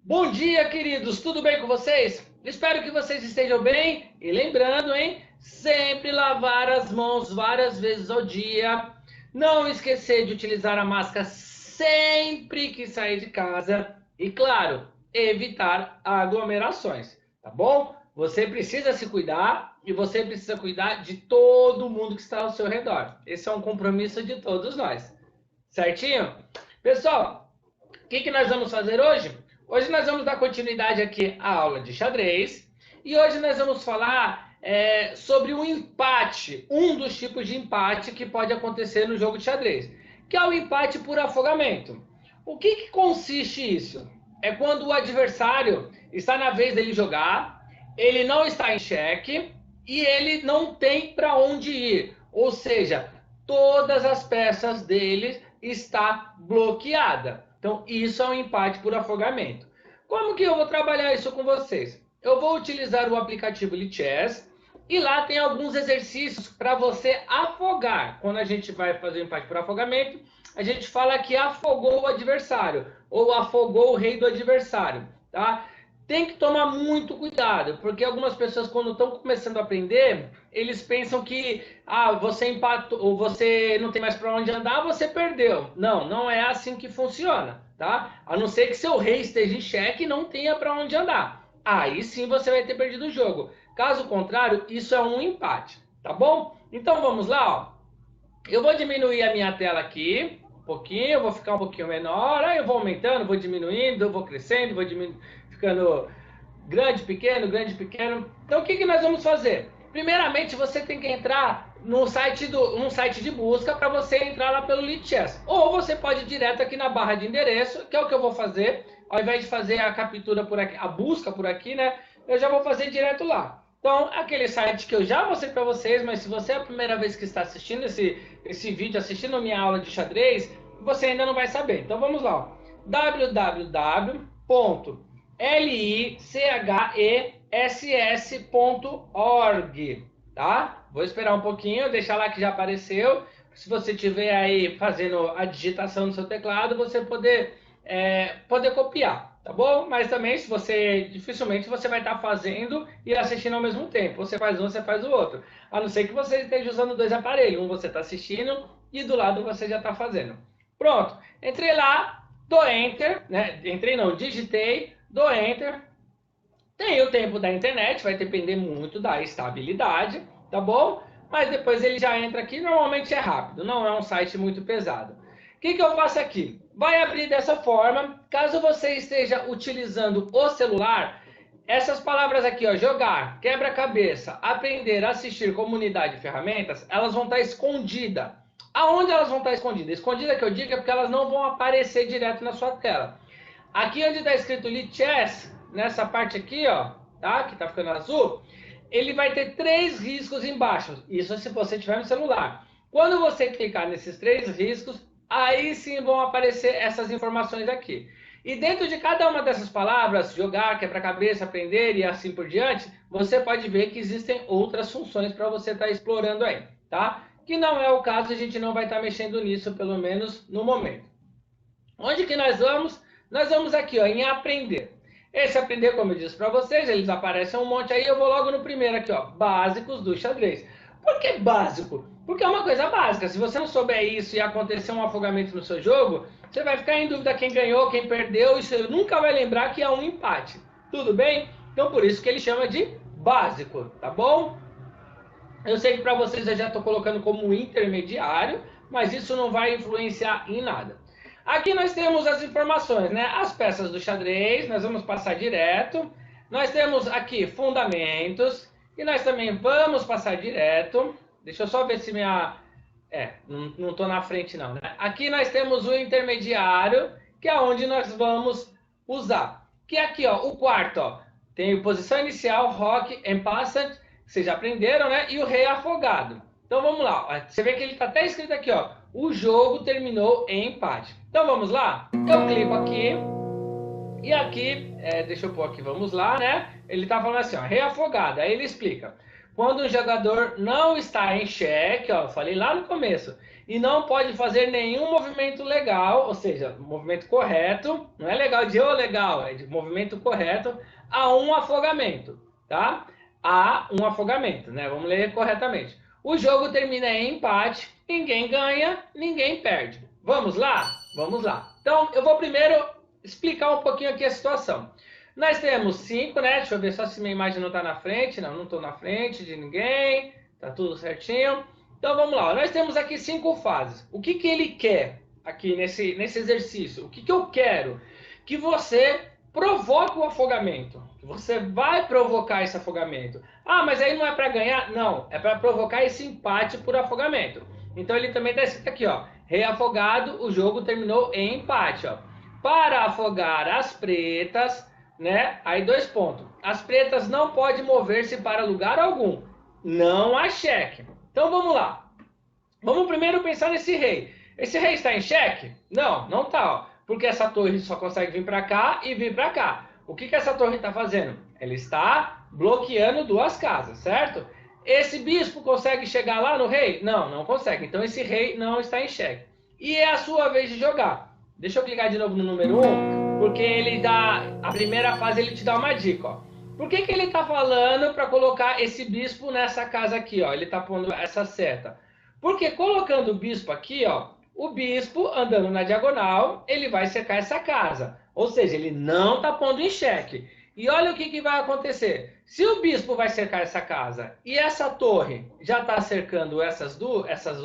Bom dia, queridos! Tudo bem com vocês? Espero que vocês estejam bem. E lembrando, hein? Sempre lavar as mãos várias vezes ao dia. Não esquecer de utilizar a máscara sempre que sair de casa. E, claro, evitar aglomerações, tá bom? Você precisa se cuidar e você precisa cuidar de todo mundo que está ao seu redor. Esse é um compromisso de todos nós. Certinho? Pessoal, o que nós vamos fazer hoje? Hoje nós vamos dar continuidade aqui à aula de xadrez e hoje nós vamos falar sobre o empate, um dos tipos de empate que pode acontecer no jogo de xadrez, que é o empate por afogamento. O que consiste isso? É quando o adversário está na vez dele jogar, ele não está em xeque e ele não tem para onde ir, ou seja, todas as peças dele está bloqueada. Então, isso é um empate por afogamento. Como que eu vou trabalhar isso com vocês? Eu vou utilizar o aplicativo Lichess e lá tem alguns exercícios para você afogar. Quando a gente vai fazer o empate por afogamento, a gente fala que afogou o adversário ou afogou o rei do adversário, tá? Tem que tomar muito cuidado, porque algumas pessoas, quando estão começando a aprender, eles pensam que você empatou, ou você não tem mais para onde andar, você perdeu. Não, não é assim que funciona, tá? A não ser que seu rei esteja em xeque e não tenha para onde andar. Aí sim você vai ter perdido o jogo. Caso contrário, isso é um empate, tá bom? Então vamos lá, ó. Eu vou diminuir a minha tela aqui, um pouquinho, eu vou ficar um pouquinho menor, aí eu vou aumentando, vou diminuindo, eu vou crescendo, vou ficando grande, pequeno. Então o que nós vamos fazer? Primeiramente, você tem que entrar num site de busca para você entrar lá pelo Lichess. Ou você pode ir direto aqui na barra de endereço, que é o que eu vou fazer. Ao invés de fazer a captura por aqui, a busca por aqui, né? Eu já vou fazer direto lá. Então, aquele site que eu já mostrei para vocês, mas se você é a primeira vez que está assistindo esse vídeo, assistindo a minha aula de xadrez, você ainda não vai saber. Então, vamos lá. www.lichess.org, tá? Vou esperar um pouquinho, deixar lá que já apareceu. Se você estiver aí fazendo a digitação no seu teclado, você poder copiar, tá bom? Mas também, se você dificilmente você vai estar fazendo e assistindo ao mesmo tempo. Você faz um, você faz o outro. A não ser que você esteja usando dois aparelhos. Um você está assistindo e do lado você já está fazendo. Pronto. Entrei lá, dou Enter, né? Entrei não, digitei, dou Enter. Tem o tempo da internet, vai depender muito da estabilidade, tá bom? Mas depois ele já entra aqui, normalmente é rápido, não é um site muito pesado. O que eu faço aqui? Vai abrir dessa forma. Caso você esteja utilizando o celular, essas palavras aqui, ó, jogar, quebra-cabeça, aprender, assistir, comunidade e ferramentas, elas vão estar escondidas. Aonde elas vão estar escondidas? Escondida que eu digo é porque elas não vão aparecer direto na sua tela. Aqui onde está escrito Lichess, nessa parte aqui, ó, tá? Que tá ficando azul, ele vai ter 3 riscos embaixo. Isso se você tiver no celular. Quando você clicar nesses 3 riscos, aí sim vão aparecer essas informações aqui. E dentro de cada uma dessas palavras, jogar, quebra-cabeça, aprender e assim por diante, você pode ver que existem outras funções para você estar explorando aí, tá? Que não é o caso, a gente não vai estar mexendo nisso, pelo menos no momento. Onde que nós vamos? Nós vamos aqui, ó, em aprender. Esse aprender, como eu disse para vocês, eles aparecem um monte aí, eu vou logo no primeiro aqui, ó, básicos do xadrez. Por que básico? Porque é uma coisa básica. Se você não souber isso e acontecer um afogamento no seu jogo, você vai ficar em dúvida quem ganhou, quem perdeu, e você nunca vai lembrar que é um empate. Tudo bem? Então por isso que ele chama de básico, tá bom? Eu sei que para vocês eu já estou colocando como intermediário, mas isso não vai influenciar em nada. Aqui nós temos as informações, né? As peças do xadrez, nós vamos passar direto. Nós temos aqui fundamentos, e nós também vamos passar direto. Deixa eu só ver se minha... não estou na frente não, né? Aqui nós temos o intermediário, que é onde nós vamos usar. Que é aqui, ó, o quarto, ó. Tem posição inicial, roque, passant, vocês já aprenderam, né? E o rei afogado. Então vamos lá. Ó. Você vê que ele está até escrito aqui, ó. O jogo terminou em empate. Então vamos lá? Eu clico aqui. E aqui, deixa eu pôr aqui, vamos lá, né? Ele está falando assim, ó, rei afogado. Aí ele explica. quando o jogador não está em xeque, ó, falei lá no começo, e não pode fazer nenhum movimento legal, ou seja, movimento correto, não é legal de ou legal, é de movimento correto, a um afogamento, tá? A um afogamento, né? Vamos ler corretamente. O jogo termina em empate, ninguém ganha, ninguém perde. Vamos lá? Vamos lá. Então, eu vou primeiro explicar um pouquinho aqui a situação. Nós temos 5, né? Deixa eu ver só se minha imagem não está na frente. Não, não estou na frente de ninguém. Tá tudo certinho. Então vamos lá. Nós temos aqui 5 fases. O que ele quer aqui nesse exercício? O que eu quero? Que você provoque o afogamento. Que você vai provocar esse afogamento. Ah, mas aí não é para ganhar? Não, é para provocar esse empate por afogamento. Então ele também está escrito aqui, ó. Rei afogado, o jogo terminou em empate, ó. Para afogar as pretas, né? Aí 2 pontos. As pretas não podem mover-se para lugar algum. Não há cheque. Então vamos lá. Vamos primeiro pensar nesse rei. Esse rei está em xeque? Não, não está, ó. Porque essa torre só consegue vir para cá e vir para cá. O que essa torre está fazendo? Ela está bloqueando 2 casas, certo? Esse bispo consegue chegar lá no rei? Não, não consegue. Então esse rei não está em xeque. E é a sua vez de jogar. Deixa eu clicar de novo no número 1, porque ele dá, a primeira fase ele te dá uma dica, ó. Por que ele está falando para colocar esse bispo nessa casa aqui, ó? Ele está pondo essa seta. Porque colocando o bispo aqui, ó, o bispo andando na diagonal, ele vai cercar essa casa. Ou seja, ele não está pondo em xeque. E olha o que vai acontecer. Se o bispo vai cercar essa casa e essa torre já está cercando essas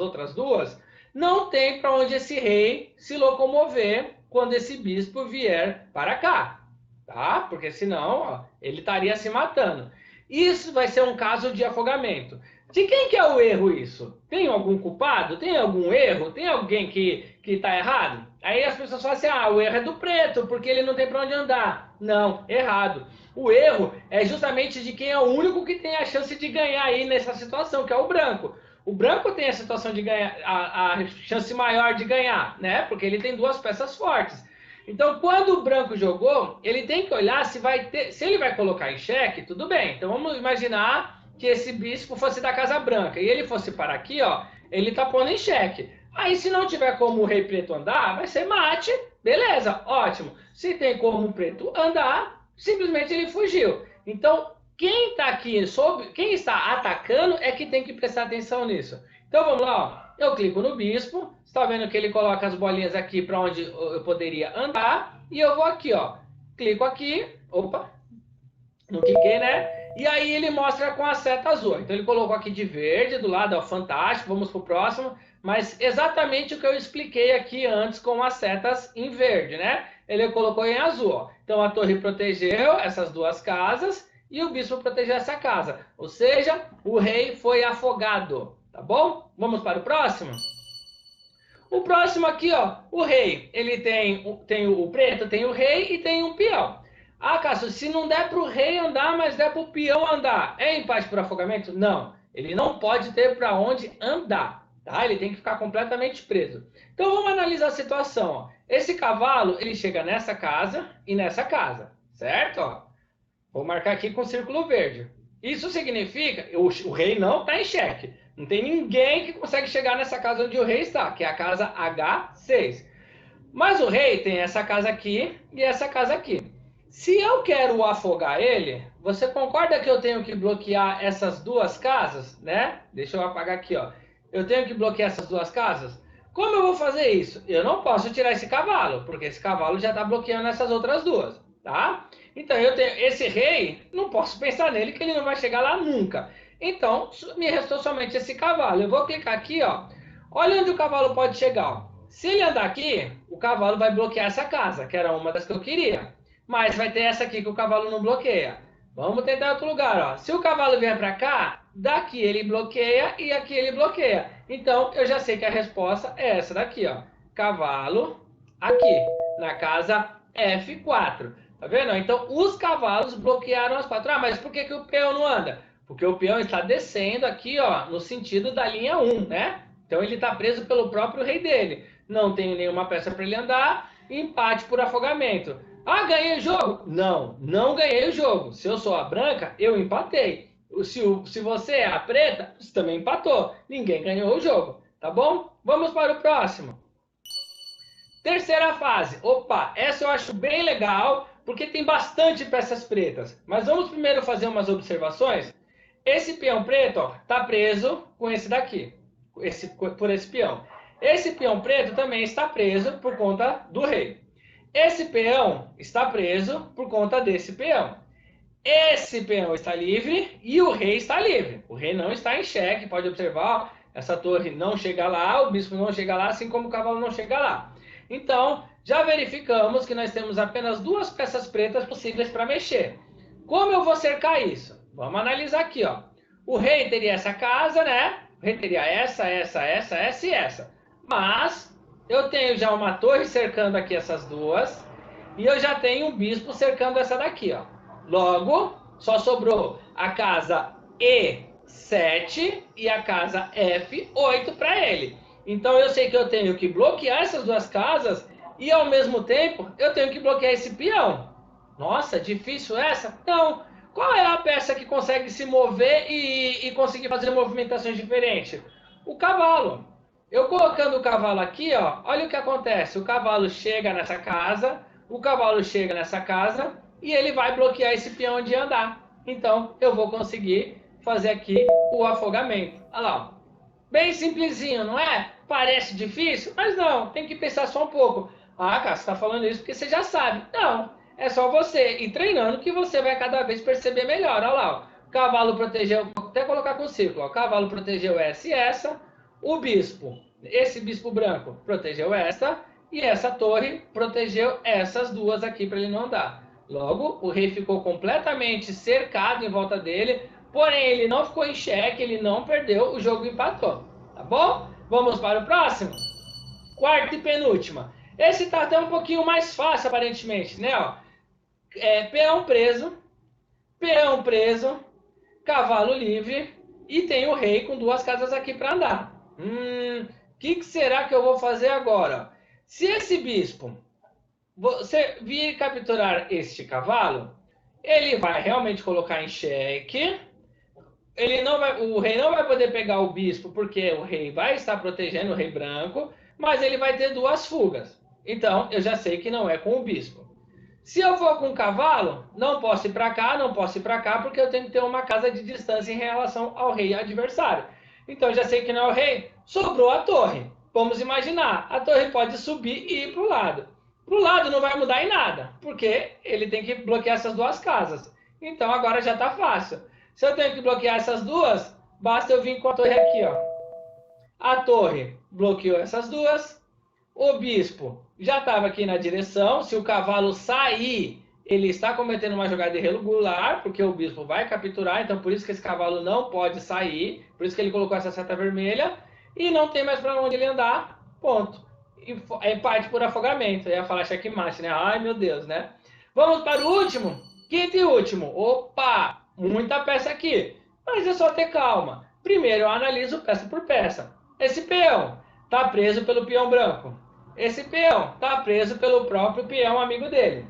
outras duas, não tem para onde esse rei se locomover quando esse bispo vier para cá, tá? Porque senão, ó, ele estaria se matando. Isso vai ser um caso de afogamento. De quem que é o erro isso? Tem algum culpado? Tem algum erro? Tem alguém que está errado? Aí as pessoas falam assim, ah, o erro é do preto, porque ele não tem para onde andar. Não, errado. O erro é justamente de quem é o único que tem a chance de ganhar aí nessa situação, que é o branco. O branco tem a situação de ganhar, a chance maior de ganhar, né? Porque ele tem 2 peças fortes. Então, quando o branco jogou, ele tem que olhar se vai ter, se ele vai colocar em xeque, tudo bem. Então, vamos imaginar que esse bispo fosse da Casa Branca e ele fosse para aqui, ó, ele tá pondo em xeque. Aí, se não tiver como o rei preto andar, vai ser mate, beleza, ótimo. Se tem como o preto andar, simplesmente ele fugiu. Então, quem está aqui, quem está atacando é que tem que prestar atenção nisso. Então, vamos lá, ó. Eu clico no bispo, está vendo que ele coloca as bolinhas aqui para onde eu poderia andar, e eu vou aqui, ó, clico aqui, opa, não cliquei, né? E aí ele mostra com a seta azul. Então ele colocou aqui de verde do lado, ó, fantástico, vamos para o próximo, mas exatamente o que eu expliquei aqui antes com as setas em verde, né? Ele colocou em azul, ó. Então a torre protegeu essas 2 casas e o bispo protegeu essa casa, ou seja, o rei foi afogado, tá bom? Vamos para o próximo? O próximo aqui, ó, o rei, ele tem o preto, tem o rei e tem um peão. Ah, Cássio, se não der para o rei andar, mas der para o peão andar, é empate por afogamento? Não, ele não pode ter para onde andar, tá? Ele tem que ficar completamente preso. Então vamos analisar a situação, ó. Esse cavalo, ele chega nessa casa e nessa casa, certo? Ó, vou marcar aqui com círculo verde. Isso significa que o rei não está em xeque. Não tem ninguém que consegue chegar nessa casa onde o rei está, que é a casa H6. Mas o rei tem essa casa aqui e essa casa aqui. Se eu quero afogar ele, você concorda que eu tenho que bloquear essas 2 casas, né? Deixa eu apagar aqui, ó. Eu tenho que bloquear essas 2 casas? Como eu vou fazer isso? Eu não posso tirar esse cavalo, porque esse cavalo já está bloqueando essas outras 2, tá? Então, eu tenho esse rei, não posso pensar nele, que ele não vai chegar lá nunca. Então, me restou somente esse cavalo. Eu vou clicar aqui, ó. Olha onde o cavalo pode chegar, ó. Se ele andar aqui, o cavalo vai bloquear essa casa, que era uma das que eu queria. Mas vai ter essa aqui que o cavalo não bloqueia. Vamos tentar outro lugar, ó. Se o cavalo vier para cá, daqui ele bloqueia e aqui ele bloqueia. Então, eu já sei que a resposta é essa daqui, ó. Cavalo aqui, na casa F4. Tá vendo? Então, os cavalos bloquearam as 4. Ah, mas por que o peão não anda? Porque o peão está descendo aqui, ó, no sentido da linha 1, né? Então, ele está preso pelo próprio rei dele. Não tem nenhuma peça para ele andar. Empate por afogamento. Ah, ganhei o jogo? Não, não ganhei o jogo. Se eu sou a branca, eu empatei. Se você é a preta, você também empatou. Ninguém ganhou o jogo, tá bom? Vamos para o próximo. Terceira fase. Opa, essa eu acho bem legal, porque tem bastante peças pretas. Mas vamos primeiro fazer umas observações. Esse peão preto está preso com esse daqui, por esse peão. Esse peão preto também está preso por conta do rei. Esse peão está preso por conta desse peão. Esse peão está livre e o rei está livre. O rei não está em xeque, pode observar, essa torre não chega lá, o bispo não chega lá, assim como o cavalo não chega lá. Então, já verificamos que nós temos apenas duas peças pretas possíveis para mexer. Como eu vou cercar isso? Vamos analisar aqui, ó. O rei teria essa casa, né? O rei teria essa e essa. Mas eu tenho já uma torre cercando aqui essas duas e eu já tenho um bispo cercando essa daqui, ó. Logo, só sobrou a casa E7 e a casa F8 para ele. Então eu sei que eu tenho que bloquear essas duas casas e ao mesmo tempo eu tenho que bloquear esse peão. Nossa, difícil essa? Não. Qual é a peça que consegue se mover e conseguir fazer movimentações diferentes? O cavalo. Eu colocando o cavalo aqui, ó, olha o que acontece. O cavalo chega nessa casa, o cavalo chega nessa casa e ele vai bloquear esse peão de andar. Então eu vou conseguir fazer aqui o afogamento. Olha lá, ó. Bem simplesinho, não é? Parece difícil, mas não, tem que pensar só um pouco. Ah, cara, você está falando isso porque você já sabe. Não, é só você ir treinando que você vai cada vez perceber melhor. Olha lá, ó. O cavalo protegeu, vou até colocar com círculo, ó. O cavalo protegeu essa e essa. O bispo, esse bispo branco, protegeu essa. E essa torre protegeu essas duas aqui para ele não andar. Logo, o rei ficou completamente cercado em volta dele, porém ele não ficou em xeque, ele não perdeu, o jogo empatou. Tá bom? Vamos para o próximo? Quarta e penúltima. Esse tá até um pouquinho mais fácil, aparentemente, né? Ó, peão preso, cavalo livre e tem o rei com duas casas aqui para andar. Que será que eu vou fazer agora? Se esse bispo, você vir capturar este cavalo, ele vai realmente colocar em xeque. O rei não vai poder pegar o bispo porque o rei vai estar protegendo o rei branco, mas ele vai ter duas fugas. Então, eu já sei que não é com o bispo. Se eu for com o cavalo, não posso ir para cá, não posso ir para cá, porque eu tenho que ter uma casa de distância em relação ao rei adversário. Então, eu já sei que não é o rei, sobrou a torre. Vamos imaginar, a torre pode subir e ir para o lado. Para o lado não vai mudar em nada, porque ele tem que bloquear essas duas casas. Então, agora já está fácil. Se eu tenho que bloquear essas duas, basta eu vir com a torre aqui, ó. A torre bloqueou essas duas. O bispo já estava aqui na direção. Se o cavalo sair, ele está cometendo uma jogada irregular, porque o bispo vai capturar. Então, por isso que esse cavalo não pode sair. Por isso que ele colocou essa seta vermelha. E não tem mais para onde ele andar. Ponto. E parte por afogamento. Eu ia falar checkmate, né? Ai, meu Deus, né? Vamos para o último. Quinto e último. Opa! Muita peça aqui, mas é só ter calma. Primeiro eu analiso peça por peça. Esse peão está preso pelo peão branco. Esse peão está preso pelo próprio peão amigo dele.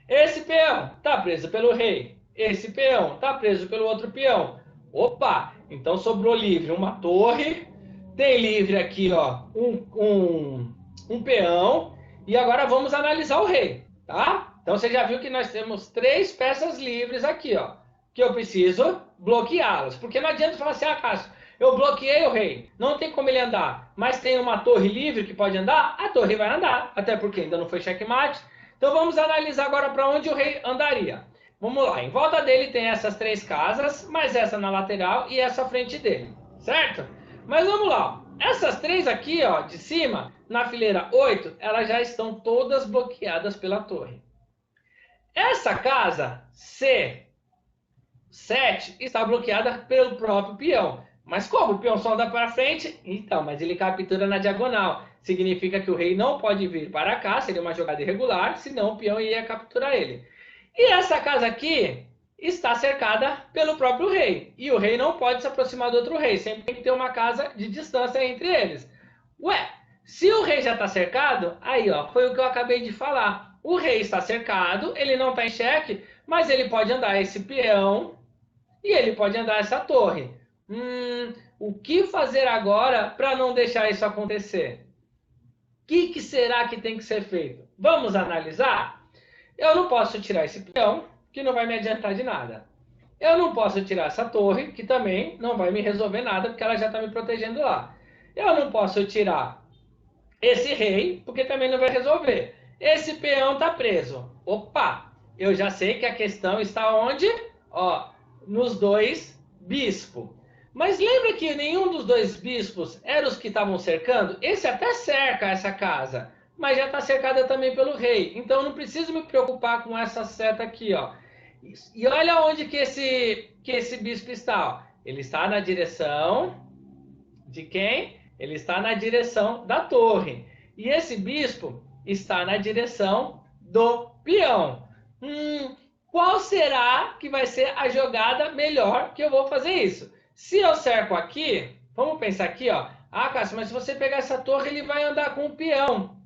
Esse peão está preso pelo rei. Esse peão está preso pelo outro peão. Opa, então sobrou livre uma torre. Tem livre aqui, ó, um peão. E agora vamos analisar o rei, tá? Então você já viu que nós temos três peças livres aqui, ó, que eu preciso bloqueá-las. Porque não adianta falar assim, ah, Cássio, eu bloqueei o rei, não tem como ele andar, mas tem uma torre livre que pode andar, a torre vai andar, até porque ainda não foi checkmate. Então vamos analisar agora para onde o rei andaria. Vamos lá, em volta dele tem essas três casas, mais essa na lateral e essa à frente dele, certo? Mas vamos lá, essas três aqui, ó, de cima, na fileira 8, elas já estão todas bloqueadas pela torre. Essa casa C7 está bloqueada pelo próprio peão. Mas como o peão só anda para frente? Então, mas ele captura na diagonal. Significa que o rei não pode vir para cá, seria uma jogada irregular, senão o peão ia capturar ele. E essa casa aqui está cercada pelo próprio rei. E o rei não pode se aproximar do outro rei, sempre tem que ter uma casa de distância entre eles. Ué, se o rei já está cercado, aí ó, foi o que eu acabei de falar. O rei está cercado, ele não está em xeque, mas ele pode andar esse peão e ele pode andar essa torre. O que fazer agora para não deixar isso acontecer? O que será que tem que ser feito? Vamos analisar? Eu não posso tirar esse peão, que não vai me adiantar de nada. Eu não posso tirar essa torre, que também não vai me resolver nada, porque ela já está me protegendo lá. Eu não posso tirar esse rei, porque também não vai resolver. Esse peão está preso. Opa, eu já sei que a questão está onde? Ó, nos dois bispos. Mas lembra que nenhum dos dois bispos eram os que estavam cercando? Esse até cerca essa casa, mas já está cercada também pelo rei. Então não preciso me preocupar com essa seta aqui, ó. E olha onde que esse bispo está. Ó. Ele está na direção de quem? Ele está na direção da torre. E esse bispo está na direção do peão. Qual será que vai ser a jogada melhor que eu vou fazer isso? Se eu cerco aqui, vamos pensar aqui, ó. Ah, Cássio, mas se você pegar essa torre, ele vai andar com o peão.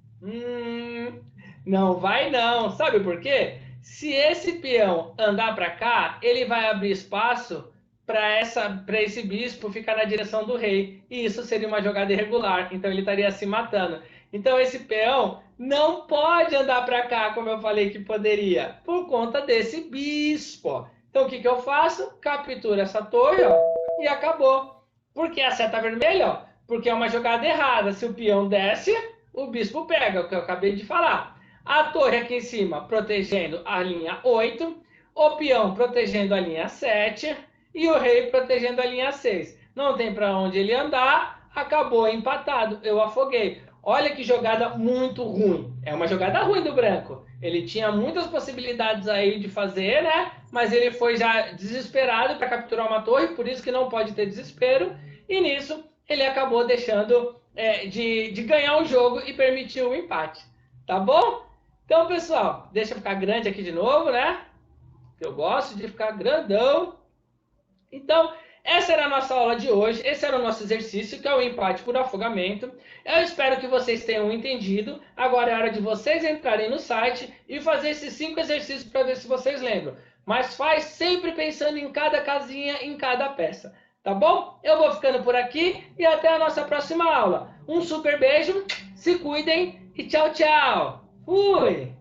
Não vai não. Sabe por quê? Se esse peão andar para cá, ele vai abrir espaço para esse bispo ficar na direção do rei. E isso seria uma jogada irregular, então ele estaria se matando. Então esse peão não pode andar para cá, como eu falei que poderia, por conta desse bispo. Então o que eu faço? Capturo essa torre, ó, e acabou. Por que a seta vermelha? Ó? Porque é uma jogada errada. Se o peão desce, o bispo pega, o que eu acabei de falar. A torre aqui em cima protegendo a linha 8, o peão protegendo a linha 7 e o rei protegendo a linha 6. Não tem para onde ele andar, acabou empatado, eu afoguei. Olha que jogada muito ruim. É uma jogada ruim do branco. Ele tinha muitas possibilidades aí de fazer, né? Mas ele foi já desesperado para capturar uma torre, por isso que não pode ter desespero. E nisso ele acabou deixando de ganhar o jogo e permitiu o empate. Tá bom? Então, pessoal, deixa eu ficar grande aqui de novo, né? Eu gosto de ficar grandão. Então, essa era a nossa aula de hoje, esse era o nosso exercício, que é o empate por afogamento. Eu espero que vocês tenham entendido. Agora é hora de vocês entrarem no site e fazer esses 5 exercícios para ver se vocês lembram. Mas faz sempre pensando em cada casinha, em cada peça. Tá bom? Eu vou ficando por aqui e até a nossa próxima aula. Um super beijo, se cuidem e tchau, tchau. Fui!